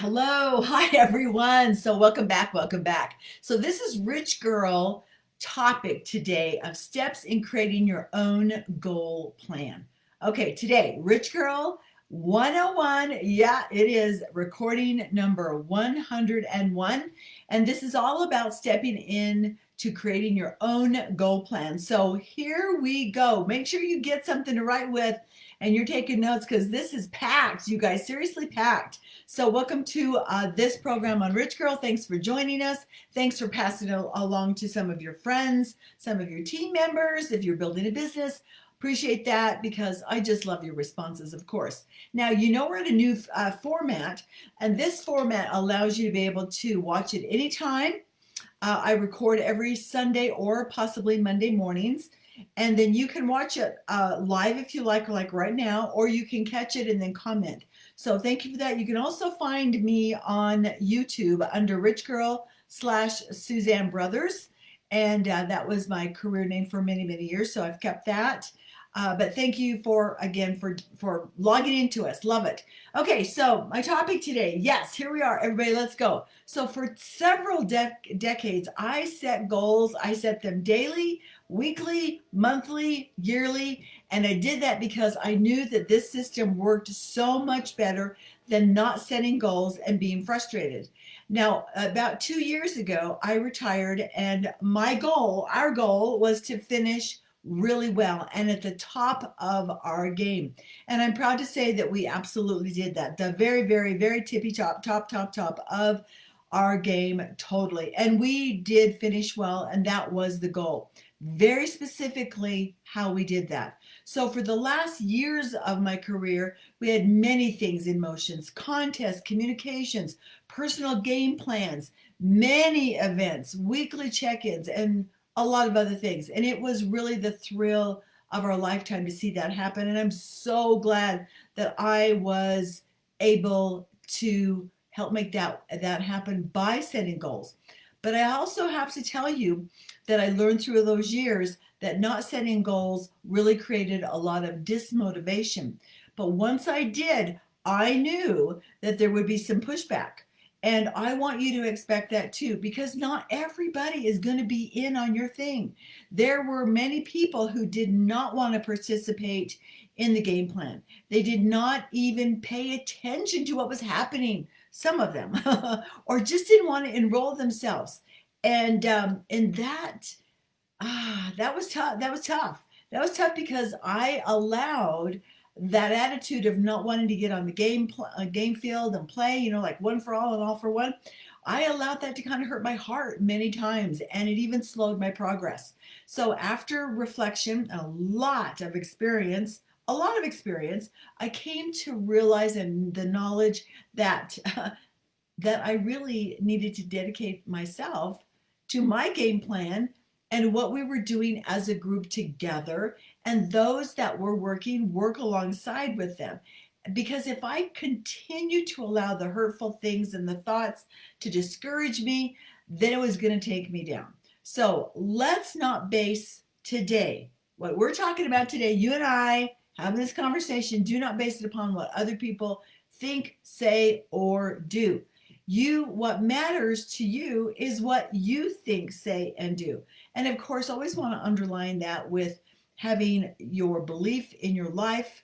Hello, hi everyone. So welcome back, welcome back. So this is Rich Girl topic today of steps in creating your own goal plan. Okay, today, Rich Girl 101. Yeah, it is recording number 101. And this is all about stepping in to creating your own goal plan. So here we go. Make sure you get something to write with and you're taking notes because this is packed, you guys, seriously packed. So welcome to this program on Rich Girl. Thanks for joining us. Thanks for passing it along to some of your friends, some of your team members, if you're building a business. Appreciate that because I just love your responses, of course. Now, you know we're in a new format, and this format allows you to be able to watch it anytime. I record every Sunday or possibly Monday mornings. And then you can watch it live if you like right now, or you can catch it and then comment. So thank you for that. You can also find me on YouTube under Rich Girl / Suzanne Brothers. And that was my career name for many, many years. So I've kept that. But thank you for logging into us. Love it. Okay, so my topic today. Yes, here we are. Everybody, let's go. So for several decades, I set goals. I set them daily, weekly, monthly, yearly, and I did that because I knew that this system worked so much better than not setting goals and being frustrated. Now, about 2 years ago, I retired, and our goal was to finish really well and at the top of our game. And I'm proud to say that we absolutely did that. The very, very, very tippy top of our game, totally. And we did finish well, and that was the goal. Very specifically, how we did that. So, for the last years of my career, we had many things in motions: contests, communications, personal game plans, many events, weekly check ins, and a lot of other things. And it was really the thrill of our lifetime to see that happen. And I'm so glad that I was able to help make that happen by setting goals. But I also have to tell you that I learned through those years that not setting goals really created a lot of dismotivation. But once I did, I knew that there would be some pushback. And I want you to expect that too, because not everybody is going to be in on your thing. There were many people who did not want to participate in the game plan. They did not even pay attention to what was happening, some of them, or just didn't want to enroll themselves. And that was tough. That was tough. That was tough because I allowed that attitude of not wanting to get on the game field and play, like one for all and all for one. I allowed that to kind of hurt my heart many times, and it even slowed my progress. So after reflection, a lot of experience, I came to realize and the knowledge that that I really needed to dedicate myself to my game plan and what we were doing as a group together, and those that were work alongside with them. Because if I continue to allow the hurtful things and the thoughts to discourage me, then it was going to take me down. So let's not base today, what we're talking about today, you and I having this conversation, do not base it upon what other people think, say, or do. What matters to you is what you think, say, and do. And of course, always want to underline that with having your belief in your life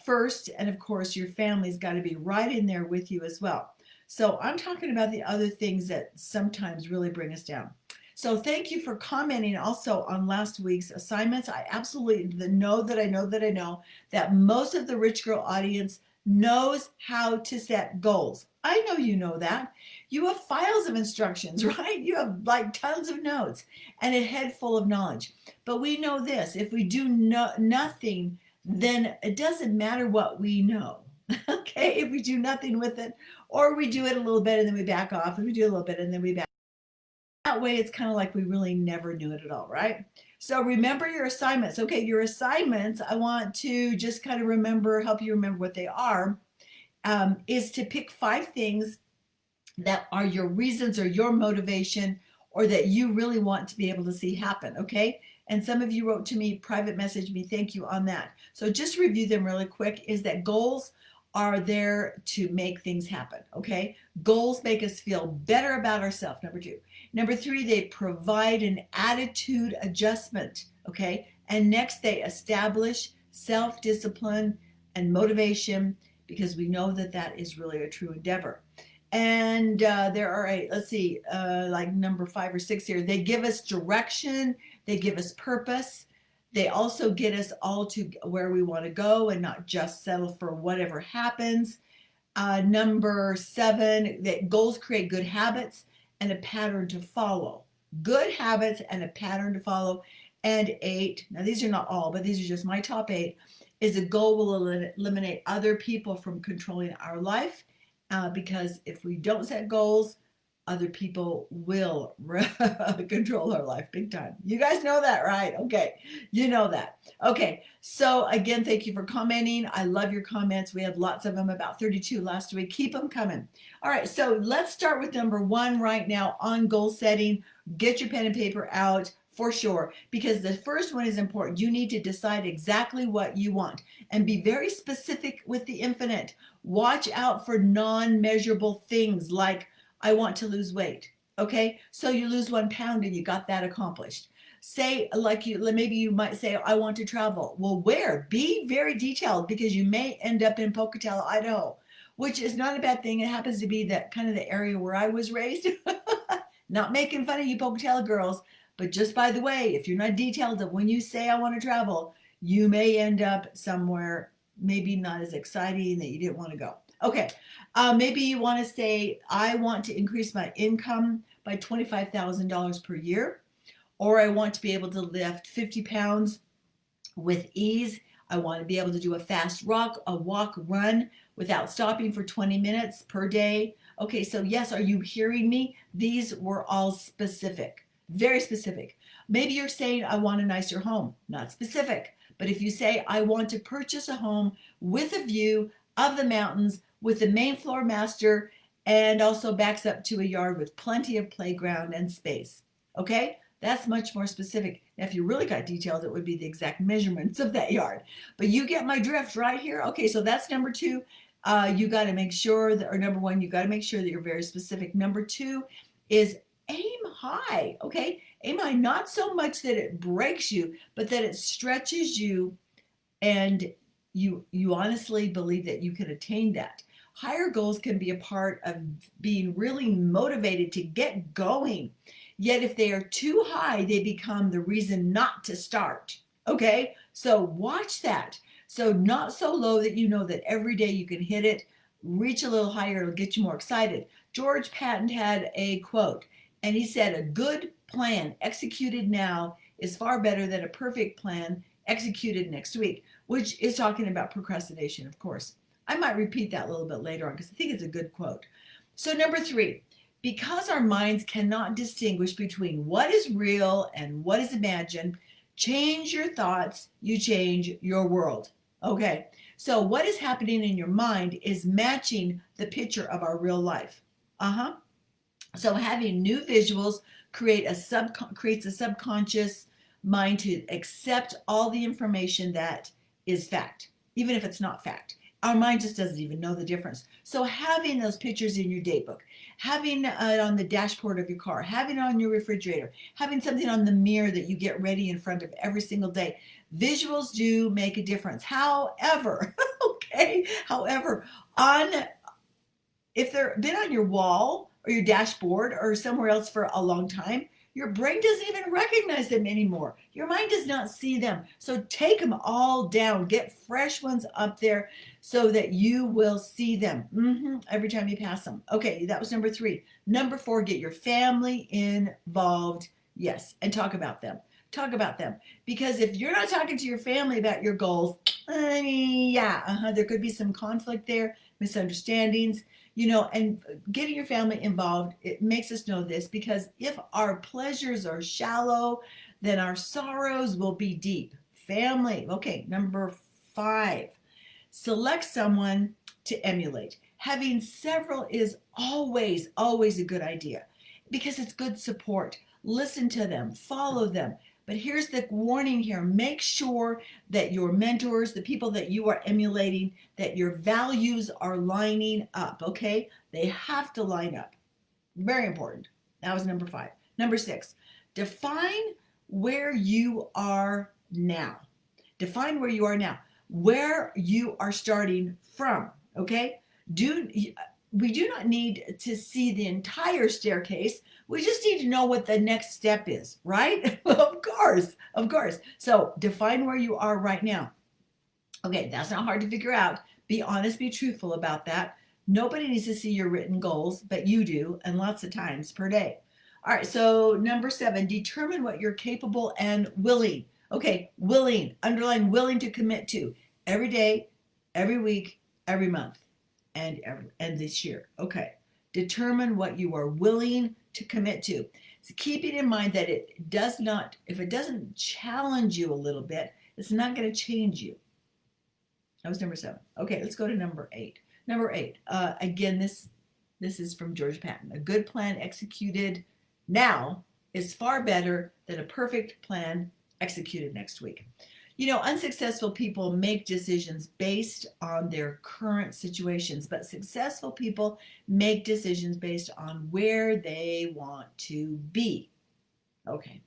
first. And of course, your family's got to be right in there with you as well. So I'm talking about the other things that sometimes really bring us down. So thank you for commenting also on last week's assignments. I absolutely know that most of the Rich Girl audience knows how to set goals. I know you know that. You have files of instructions, right? You have like tons of notes and a head full of knowledge. But we know this: if we do nothing, then it doesn't matter what we know. Okay, if we do nothing with it, or we do it a little bit and then we back off, and we do a little bit and then we back. That way, it's kind of like we really never knew it at all, right? So remember your assignments. Okay, your assignments, I want to just kind of help you remember what they are, is to pick 5 things that are your reasons or your motivation or that you really want to be able to see happen, okay? And some of you wrote to me, private message me, thank you on that. So just review them really quick, is that goals are there to make things happen. Okay. Goals make us feel better about ourselves. Number two. Number three, they provide an attitude adjustment. Okay. And next, they establish self discipline and motivation because we know that that is really a true endeavor. And there are let's see, like number 5 or 6 here. They give us direction, they give us purpose. They also get us all to where we want to go and not just settle for whatever happens. Number 7, that goals create good habits and a pattern to follow. Good habits and a pattern to follow. And 8, now these are not all, but these are just my top 8, is a goal will eliminate other people from controlling our life. Because if we don't set goals, other people will control our life big time. You guys know that, right? Okay, you know that. Okay, so again, thank you for commenting. I love your comments. We had lots of them, about 32 last week. Keep them coming. All right, so let's start with number 1 right now on goal setting. Get your pen and paper out for sure, because the first one is important. You need to decide exactly what you want and be very specific with the infinite. Watch out for non-measurable things like I want to lose weight. Okay, so you lose 1 pound and you got that accomplished. Say, like maybe you might say, I want to travel. Well, where? Be very detailed, because you may end up in Pocatello, Idaho, which is not a bad thing. It happens to be that kind of the area where I was raised. Not making fun of you Pocatello girls, but just by the way, if you're not detailed of when you say I want to travel, you may end up somewhere maybe not as exciting that you didn't want to go. Okay, maybe you want to say, I want to increase my income by $25,000 per year, or I want to be able to lift 50 pounds with ease. I want to be able to do a fast walk, run without stopping for 20 minutes per day. Okay, so yes, are you hearing me? These were all specific, very specific. Maybe you're saying, I want a nicer home, not specific. But if you say, I want to purchase a home with a view of the mountains, with the main floor master, and also backs up to a yard with plenty of playground and space. Okay, that's much more specific. Now, if you really got detailed, it would be the exact measurements of that yard. But you get my drift right here. Okay, so that's number 2. You got to make sure that, or number 1, you got to make sure that you're very specific. Number 2 is aim high. Okay, aim high, not so much that it breaks you, but that it stretches you, and you honestly believe that you can attain that. Higher goals can be a part of being really motivated to get going. Yet if they are too high, they become the reason not to start. Okay, so watch that. So not so low that you know that every day you can hit it. Reach a little higher, it'll get you more excited. George Patton had a quote, and he said, a good plan executed now is far better than a perfect plan executed next week, which is talking about procrastination, of course. I might repeat that a little bit later on because I think it's a good quote. So number 3, because our minds cannot distinguish between what is real and what is imagined, change your thoughts, you change your world. Okay, so what is happening in your mind is matching the picture of our real life. So having new visuals creates a subconscious mind to accept all the information that is fact, even if it's not fact. Our mind just doesn't even know the difference. So having those pictures in your date book, having it on the dashboard of your car, having it on your refrigerator, having something on the mirror that you get ready in front of every single day, visuals do make a difference. However, if they're been on your wall or your dashboard or somewhere else for a long time, your brain doesn't even recognize them anymore. Your mind does not see them. So take them all down. Get fresh ones up there so that you will see them every time you pass them. Okay, that was number 3. Number 4, get your family involved. Yes, and talk about them. Talk about them. Because if you're not talking to your family about your goals, there could be some conflict there, misunderstandings. And getting your family involved, it makes us know this, because if our pleasures are shallow, then our sorrows will be deep. Family. Okay, number 5, select someone to emulate. Having several is always a good idea because it's good support. Listen to them, follow them, But here's the warning here. Make sure that your mentors, the people that you are emulating, that your values are lining up, okay? They have to line up. Very important. That was number 5. Number 6, define where you are now. Define where you are now, where you are starting from, okay? We do not need to see the entire staircase. We just need to know what the next step is, right? Of course, of course. So define where you are right now. Okay, that's not hard to figure out. Be honest, be truthful about that. Nobody needs to see your written goals, but you do, and lots of times per day. All right, so number 7, determine what you're capable and willing. Okay, willing, underline willing to commit to every day, every week, every month, and this year. Okay, determine what you are willing to commit to. So keeping in mind that it does not, if it doesn't challenge you a little bit, it's not going to change you. That was number 7. Okay, let's go to number 8. Number 8. Again, this is from George Patton. A good plan executed now is far better than a perfect plan executed next week. You know, unsuccessful people make decisions based on their current situations, but successful people make decisions based on where they want to be. Okay.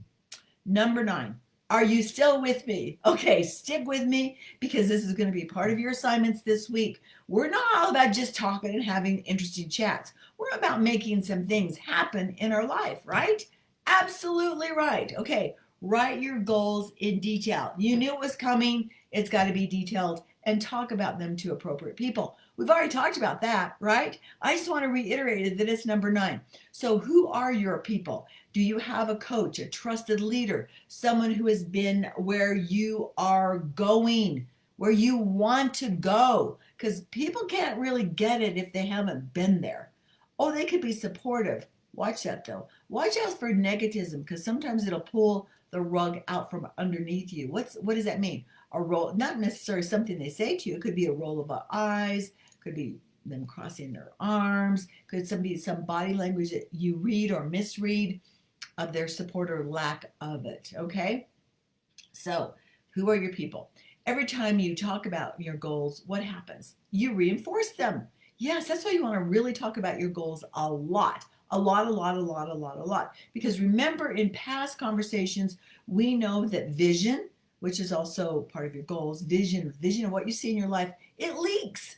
Number 9. Are you still with me? Okay, stick with me because this is going to be part of your assignments this week. We're not all about just talking and having interesting chats. We're about making some things happen in our life, right? Absolutely right. Okay, write your goals in detail. You knew it was coming. It's got to be detailed and talk about them to appropriate people. We've already talked about that, right? I just want to reiterate that it's number 9. So who are your people? Do you have a coach, a trusted leader, someone who has been where you are going, where you want to go? Because people can't really get it if they haven't been there. Oh, they could be supportive. Watch that though. Watch out for negativism because sometimes it'll pull the rug out from underneath you. What does that mean? A roll, not necessarily something they say to you. It could be a roll of the eyes, could be them crossing their arms, could be some body language that you read or misread of their support or lack of it. Okay, so who are your people? Every time you talk about your goals, what happens? You reinforce them. Yes, that's why you want to really talk about your goals a lot. A lot. Because remember, in past conversations, we know that vision, which is also part of your goals, vision of what you see in your life, it leaks.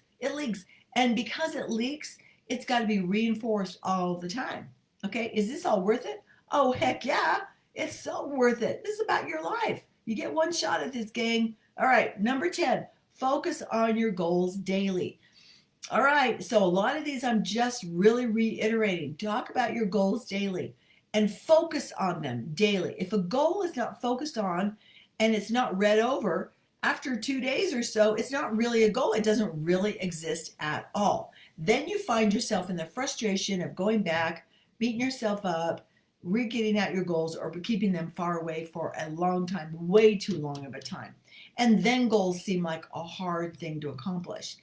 And because it leaks, it's got to be reinforced all the time. Okay, is this all worth it? Oh, heck yeah, it's so worth it. This is about your life. You get one shot at this, gang. All right, number 10, focus on your goals daily. All right, so a lot of these I'm just really reiterating. Talk about your goals daily and focus on them daily. If a goal is not focused on and it's not read over, after 2 days or so, it's not really a goal. It doesn't really exist at all. Then you find yourself in the frustration of going back, beating yourself up, re-getting at your goals or keeping them far away for a long time, way too long of a time. And then goals seem like a hard thing to accomplish.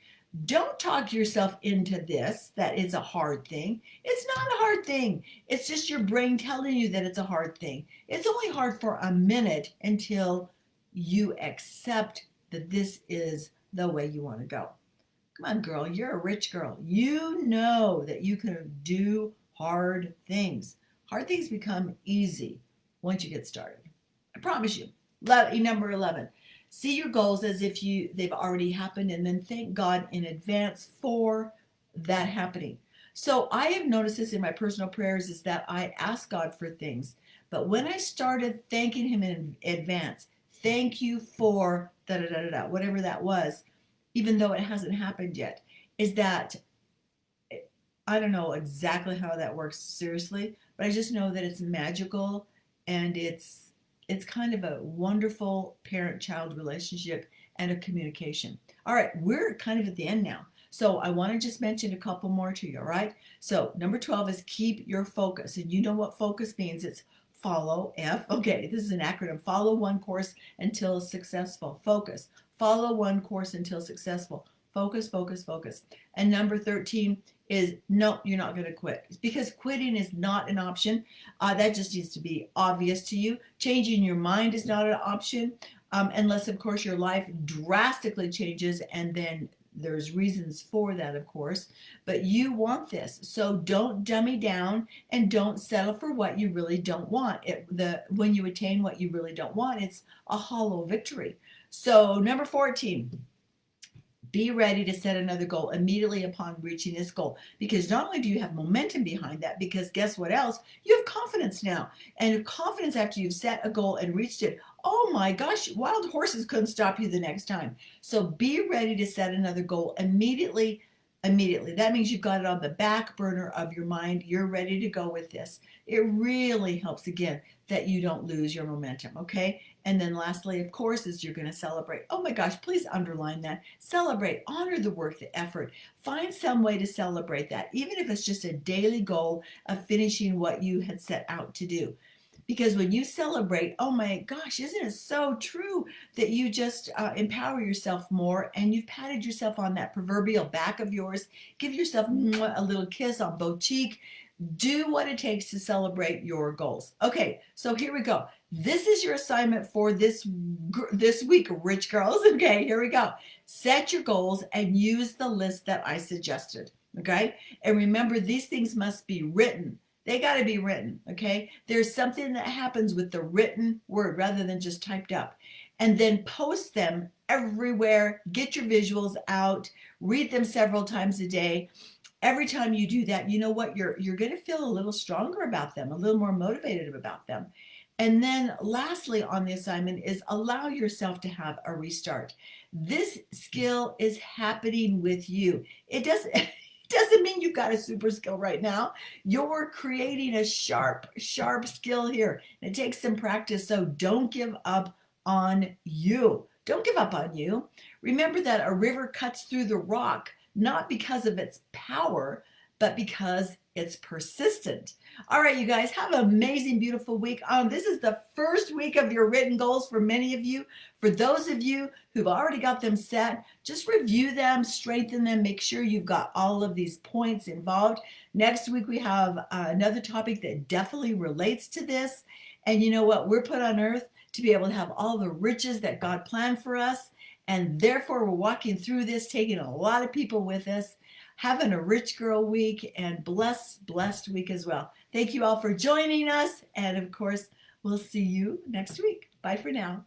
Don't talk yourself into this, that it's a hard thing. It's not a hard thing. It's just your brain telling you that it's a hard thing. It's only hard for a minute until you accept that this is the way you want to go. Come on, girl, you're a rich girl. You know that you can do hard things. Hard things become easy once you get started. I promise you. Number 11. See your goals as if they've already happened and then thank God in advance for that happening. So I have noticed this in my personal prayers is that I ask God for things. But when I started thanking him in advance, thank you for whatever that was, even though it hasn't happened yet, is that I don't know exactly how that works seriously, but I just know that it's magical and it's kind of a wonderful parent-child relationship and a communication. All right, we're kind of at the end now. So I want to just mention a couple more to you, all right? So number 12 is keep your focus. And you know what focus means. It's follow, F. Okay, this is an acronym. Follow one course until successful. Focus. Follow one course until successful. Focus. And number 13 is no, you're not going to quit, because quitting is not an option. That just needs to be obvious to you. Changing your mind is not an option, unless, of course, your life drastically changes, and then there's reasons for that, of course. But you want this, so don't dummy down and don't settle for what you really don't want. When you attain what you really don't want, it's a hollow victory. So number 14, be ready to set another goal immediately upon reaching this goal, because not only do you have momentum behind that, because guess what else? You have confidence now. And confidence after you've set a goal and reached it, oh my gosh, wild horses couldn't stop you the next time. So be ready to set another goal immediately. Immediately. That means you've got it on the back burner of your mind. You're ready to go with this. It really helps, again, that you don't lose your momentum, okay? And then lastly, of course, is you're going to celebrate. Oh my gosh, please underline that. Celebrate, honor the work, the effort. Find some way to celebrate that, even if it's just a daily goal of finishing what you had set out to do. Because when you celebrate, oh my gosh, isn't it so true that you just empower yourself more, and you've patted yourself on that proverbial back of yours. Give yourself a little kiss on both cheek. Do what it takes to celebrate your goals. Okay, so here we go. This is your assignment for this week, rich girls. Okay, here we go. Set your goals and use the list that I suggested. Okay, and remember, these things must be written. They got to be written, okay? There's something that happens with the written word rather than just typed up. And then post them everywhere. Get your visuals out. Read them several times a day. Every time you do that, you know what? You're going to feel a little stronger about them, a little more motivated about them. And then lastly on the assignment is allow yourself to have a restart. This skill is happening with you. It doesn't mean you've got a super skill right now. You're creating a sharp skill here. It takes some practice, so don't give up on you. Don't give up on you. Remember that a river cuts through the rock, not because of its power, but because it's persistent. All right, you guys, have an amazing, beautiful week. This is the first week of your written goals for many of you. For those of you who've already got them set, just review them, strengthen them, make sure you've got all of these points involved. Next week, we have another topic that definitely relates to this. And you know what? We're put on earth to be able to have all the riches that God planned for us. And therefore, we're walking through this, taking a lot of people with us, having a rich girl week and blessed week as well. Thank you all for joining us. And of course, we'll see you next week. Bye for now.